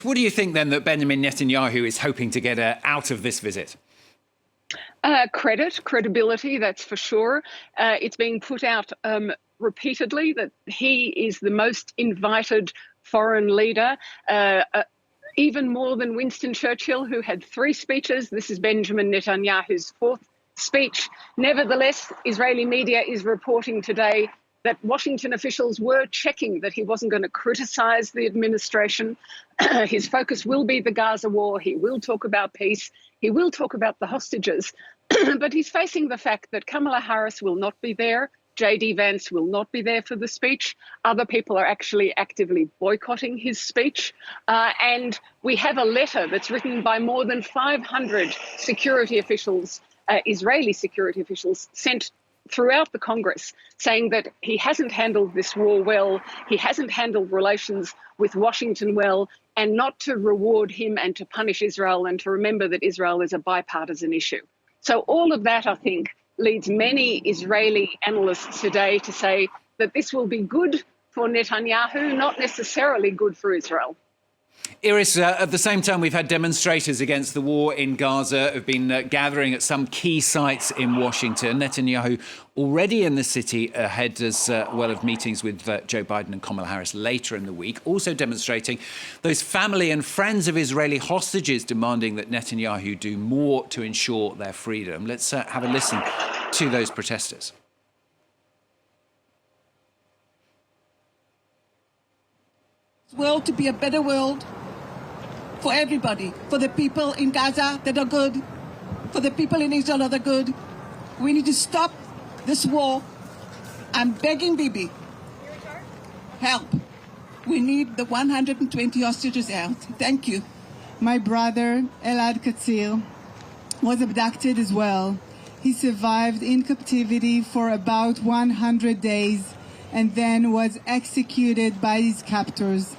What do you think then that Benjamin Netanyahu is hoping to get out of this visit? Credibility, that's for sure. It's being put out repeatedly that he is the most invited foreign leader, even more than Winston Churchill, who had 3 speeches. This is Benjamin Netanyahu's 4th speech. Nevertheless, Israeli media is reporting today that Washington officials were checking that he wasn't going to criticize the administration. His focus will be the Gaza war. He will talk about peace. He will talk about the hostages. But he's facing the fact that Kamala Harris will not be there. J.D. Vance will not be there for the speech. Other people are actually actively boycotting his speech. And we have a letter that's written by more than 500 security officials, Israeli security officials, sent throughout the Congress, saying that he hasn't handled this war well, he hasn't handled relations with Washington well, and not to reward him and to punish Israel, and to remember that Israel is a bipartisan issue. So all of that, I think, leads many Israeli analysts today to say that this will be good for Netanyahu, not necessarily good for Israel. Irris, at the same time, we've had demonstrators against the war in Gaza have been gathering at some key sites in Washington. Netanyahu already in the city ahead as well of meetings with Joe Biden and Kamala Harris later in the week, also demonstrating those family and friends of Israeli hostages demanding that Netanyahu do more to ensure their freedom. Let's have a listen to those protesters. World to be a better world for everybody, for the people in Gaza that are good, for the people in Israel that are good. We need to stop this war. I'm begging Bibi, help. We need the 120 hostages out. Thank you. My brother, Elad Katzir, was abducted as well. He survived in captivity for about 100 days and then was executed by his captors.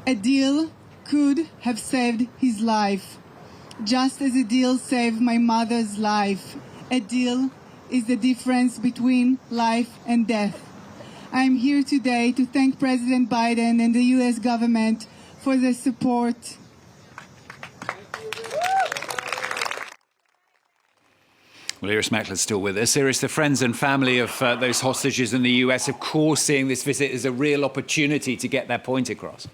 A deal could have saved his life, just as a deal saved my mother's life. A deal is the difference between life and death. I'm here today to thank President Biden and the U.S. government for their support. Well, Irris Makler is still with us. Irris, the friends and family of those hostages in the US, of course, seeing this visit as a real opportunity to get their point across.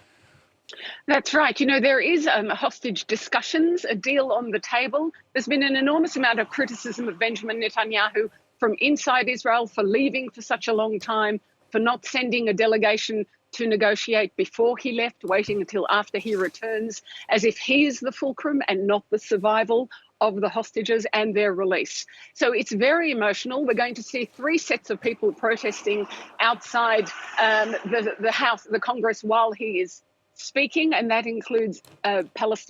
That's right. You know, there is hostage discussions, a deal on the table. There's been an enormous amount of criticism of Benjamin Netanyahu from inside Israel for leaving for such a long time, for not sending a delegation to negotiate before he left, waiting until after he returns, as if he is the fulcrum and not the survival of the hostages and their release. So it's very emotional. We're going to see 3 sets of people protesting outside the House, the Congress, while he is speaking, and that includes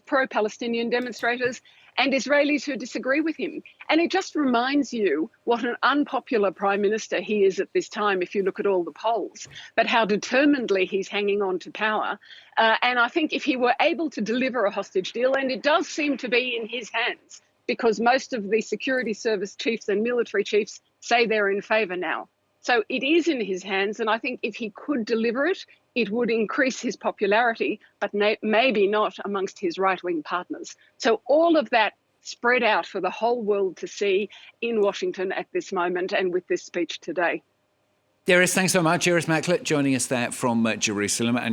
pro-Palestinian demonstrators and Israelis who disagree with him. And it just reminds you what an unpopular prime minister he is at this time, if you look at all the polls, but how determinedly he's hanging on to power. And I think if he were able to deliver a hostage deal, and it does seem to be in his hands, because most of the security service chiefs and military chiefs say they're in favour now. So it is in his hands, and I think if he could deliver it, it would increase his popularity, but maybe not amongst his right-wing partners. So all of that spread out for the whole world to see in Washington at this moment and with this speech today. Irris, thanks so much. Irris Makler joining us there from Jerusalem. And